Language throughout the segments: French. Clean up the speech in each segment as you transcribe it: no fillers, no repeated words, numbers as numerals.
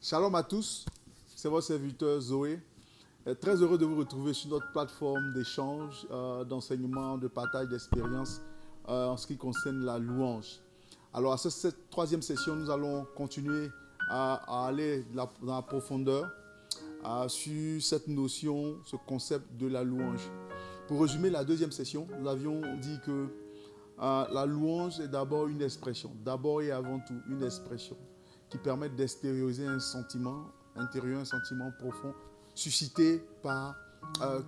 Shalom à tous, c'est votre serviteur Zoé. Très heureux de vous retrouver sur notre plateforme d'échange, d'enseignement, de partage d'expériences en ce qui concerne la louange. Alors, à cette troisième session, nous allons continuer à aller dans la profondeur sur cette notion, ce concept de la louange. Pour résumer la deuxième session, nous avions dit que la louange est d'abord une expression, d'abord et avant tout une expression qui permet d'extérioriser un sentiment intérieur, un sentiment profond, suscité par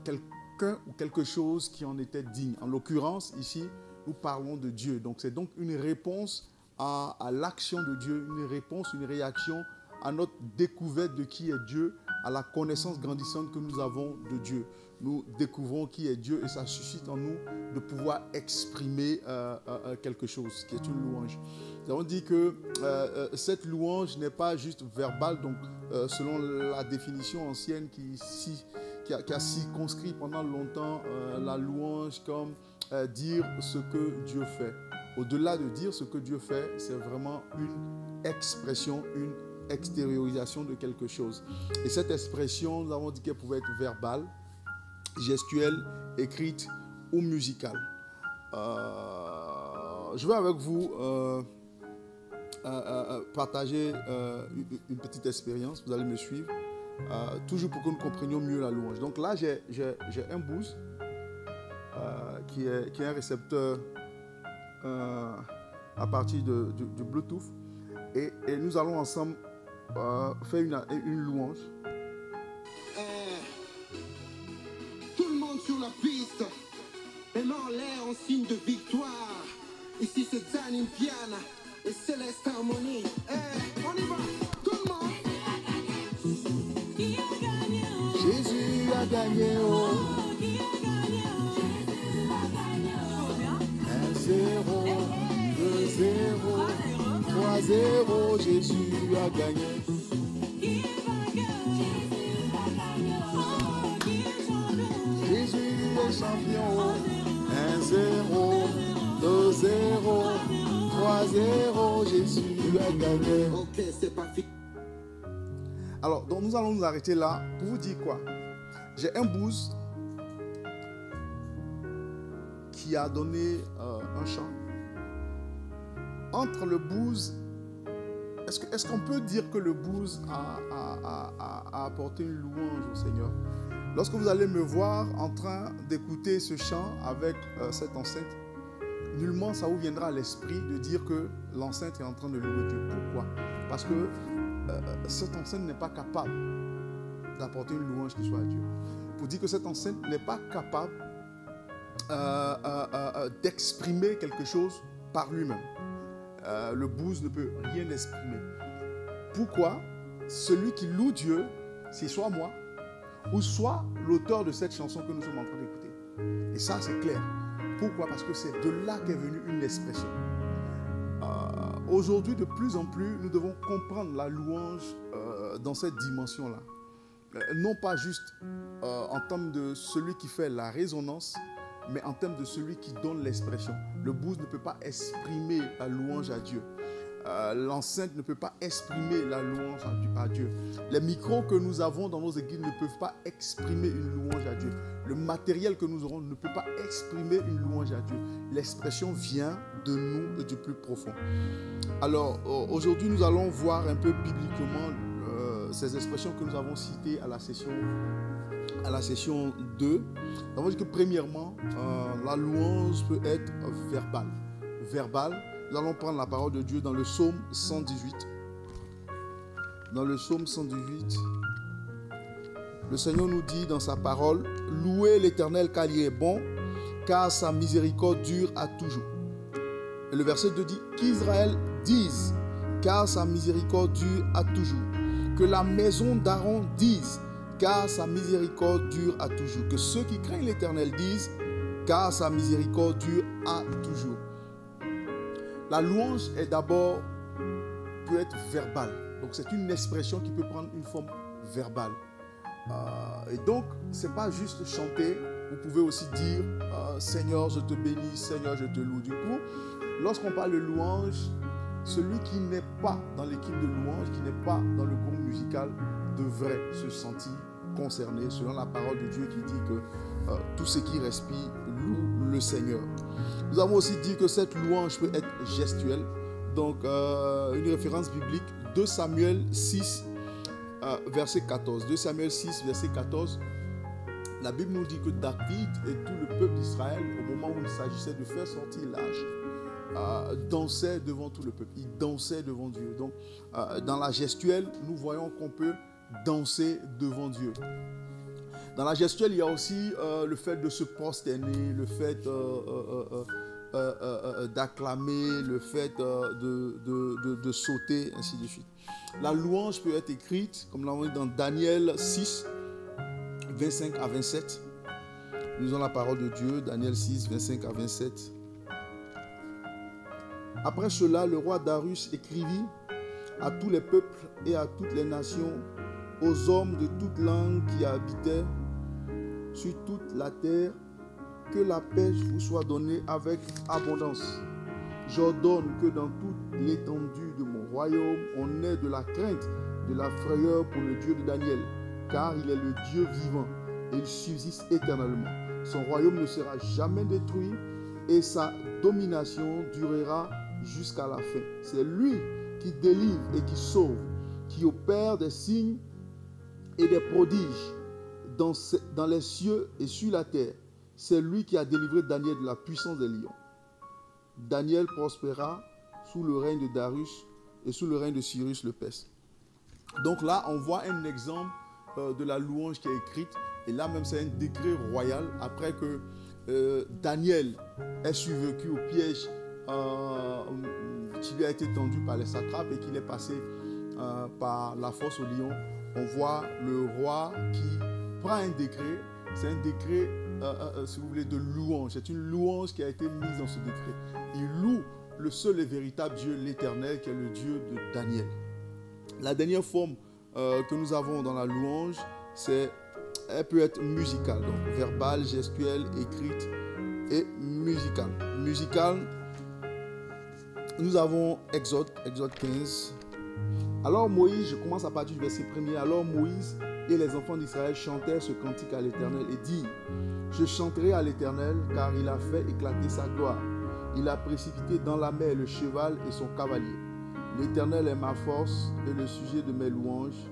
quelqu'un ou quelque chose qui en était digne. En l'occurrence, ici, nous parlons de Dieu. Donc, c'est donc une réponse à l'action de Dieu, une réponse, une réaction à notre découverte de qui est Dieu, à la connaissance grandissante que nous avons de Dieu. Nous découvrons qui est Dieu et ça suscite en nous de pouvoir exprimer quelque chose qui est une louange. Nous avons dit que cette louange n'est pas juste verbale, donc selon la définition ancienne qui a circonscrit pendant longtemps la louange comme dire ce que Dieu fait. Au-delà de dire ce que Dieu fait, c'est vraiment une expression, une extériorisation de quelque chose. Et cette expression, nous avons dit qu'elle pouvait être verbale, gestuelle, écrite ou musicale. Je vais avec vous partager une petite expérience. Vous allez me suivre, toujours pour que nous comprenions mieux la louange. Donc là, j'ai un Bose qui est un récepteur à partir du Bluetooth. Et nous allons ensemble faire une louange. Tout le monde sur la piste, les mains en l'air en signe de victoire. Ici c'est Danny Piana et Céleste Harmonie. On y va, tout le monde. Jésus a gagné, oh. 1-0, 2-0, 3-0, Jésus a gagné. Jésus est champion. 1-0, 2-0, 3-0, Jésus a gagné. Ok, c'est pas fini. Alors, donc nous allons nous arrêter là pour vous dire quoi. J'ai un Bose qui a donné un chant. Entre le Bose, est-ce qu'on peut dire que le Bose a apporté une louange au Seigneur? Lorsque vous allez me voir en train d'écouter ce chant avec cette enceinte, nullement ça vous viendra à l'esprit de dire que l'enceinte est en train de louer Dieu. Pourquoi? Parce que cette enceinte n'est pas capable d'apporter une louange qui soit à Dieu. Pour dire que cette enceinte n'est pas capable d'exprimer quelque chose par lui-même. Le Bose ne peut rien exprimer. Pourquoi? Celui qui loue Dieu, c'est soit moi, ou soit l'auteur de cette chanson que nous sommes en train d'écouter. Et ça, c'est clair. Pourquoi? Parce que c'est de là qu'est venue une expression. Aujourd'hui, de plus en plus, nous devons comprendre la louange dans cette dimension-là. Non pas juste en termes de celui qui fait la résonance, mais en termes de celui qui donne l'expression. Le Bose ne peut pas exprimer la louange à Dieu. L'enceinte ne peut pas exprimer la louange à Dieu. Les micros que nous avons dans nos églises ne peuvent pas exprimer une louange à Dieu. Le matériel que nous aurons ne peut pas exprimer une louange à Dieu. L'expression vient de nous et du plus profond. Alors, aujourd'hui, nous allons voir un peu bibliquement ces expressions que nous avons citées à la session 2. Nous avons dit que premièrement, la louange peut être verbale. Verbale. Nous allons prendre la parole de Dieu dans le psaume 118. Dans le psaume 118, le Seigneur nous dit dans sa parole: louez l'Éternel car il est bon, car sa miséricorde dure à toujours. Et le verset 2 dit qu'Israël dise, car sa miséricorde dure à toujours. Que la maison d'Aaron dise, car sa miséricorde dure à toujours. Que ceux qui craignent l'Éternel disent, car sa miséricorde dure à toujours. La louange est d'abord, peut être verbale. Donc c'est une expression qui peut prendre une forme verbale. Et donc, ce n'est pas juste chanter. Vous pouvez aussi dire, Seigneur, je te bénis, Seigneur, je te loue. Du coup, lorsqu'on parle de louange, celui qui n'est pas dans l'équipe de louange, qui n'est pas dans le groupe musical, devrait se sentir concerné, selon la parole de Dieu qui dit que tout ce qui respire loue le Seigneur. Nous avons aussi dit que cette louange peut être gestuelle. Donc, une référence biblique, 2 Samuel 6, verset 14. 2 Samuel 6, verset 14. La Bible nous dit que David et tout le peuple d'Israël, au moment où il s'agissait de faire sortir l'arche, dansaient devant tout le peuple. Ils dansaient devant Dieu. Donc, dans la gestuelle, nous voyons qu'on peut danser devant Dieu. Dans la gestuelle, il y a aussi le fait de se prosterner, le fait d'acclamer, le fait de sauter, ainsi de suite. La louange peut être écrite, comme l'avons dit dans Daniel 6, 25 à 27. Nous lisons la parole de Dieu, Daniel 6, 25 à 27. Après cela, le roi Darius écrivit à tous les peuples et à toutes les nations, aux hommes de toute langue qui habitaient sur toute la terre, que la paix vous soit donnée avec abondance. J'ordonne que dans toute l'étendue de mon royaume, on ait de la crainte, de la frayeur pour le Dieu de Daniel, car il est le Dieu vivant et il subsiste éternellement. Son royaume ne sera jamais détruit et sa domination durera jusqu'à la fin. C'est lui qui délivre et qui sauve, qui opère des signes et des prodiges dans les cieux et sur la terre. C'est lui qui a délivré Daniel de la puissance des lions. Daniel prospéra sous le règne de Darius et sous le règne de Cyrus le Perse. Donc là, on voit un exemple de la louange qui est écrite. Et là même, c'est un décret royal après que Daniel ait survécu au piège qui lui a été tendu par les satrapes et qu'il est passé par la force au lion. On voit le roi qui prend un décret. C'est un décret, si vous voulez, de louange. C'est une louange qui a été mise dans ce décret. Il loue le seul et véritable Dieu, l'Éternel, qui est le Dieu de Daniel. La dernière forme que nous avons dans la louange, elle peut être musicale, donc verbale, gestuelle, écrite et musicale. Musicale, nous avons Exode 15. Alors Moïse, je commence à partir du verset 1er. Alors Moïse et les enfants d'Israël chantèrent ce cantique à l'Éternel et dirent: Je chanterai à l'Éternel, car il a fait éclater sa gloire. Il a précipité dans la mer le cheval et son cavalier. L'Éternel est ma force et le sujet de mes louanges.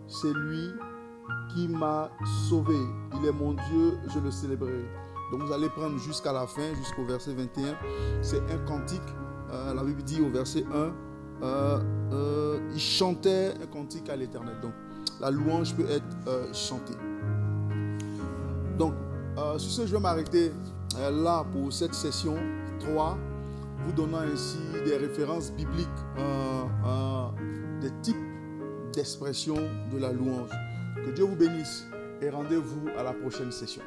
C'est lui qui m'a sauvé. Il est mon Dieu, je le célébrerai. Donc vous allez prendre jusqu'à la fin, jusqu'au verset 21. C'est un cantique. La Bible dit au verset 1, il chantait un cantique à l'Éternel. Donc la louange peut être chantée. Donc sur ce, je vais m'arrêter là pour cette session 3, vous donnant ainsi des références bibliques, des types d'expression de la louange. Que Dieu vous bénisse et rendez-vous à la prochaine session.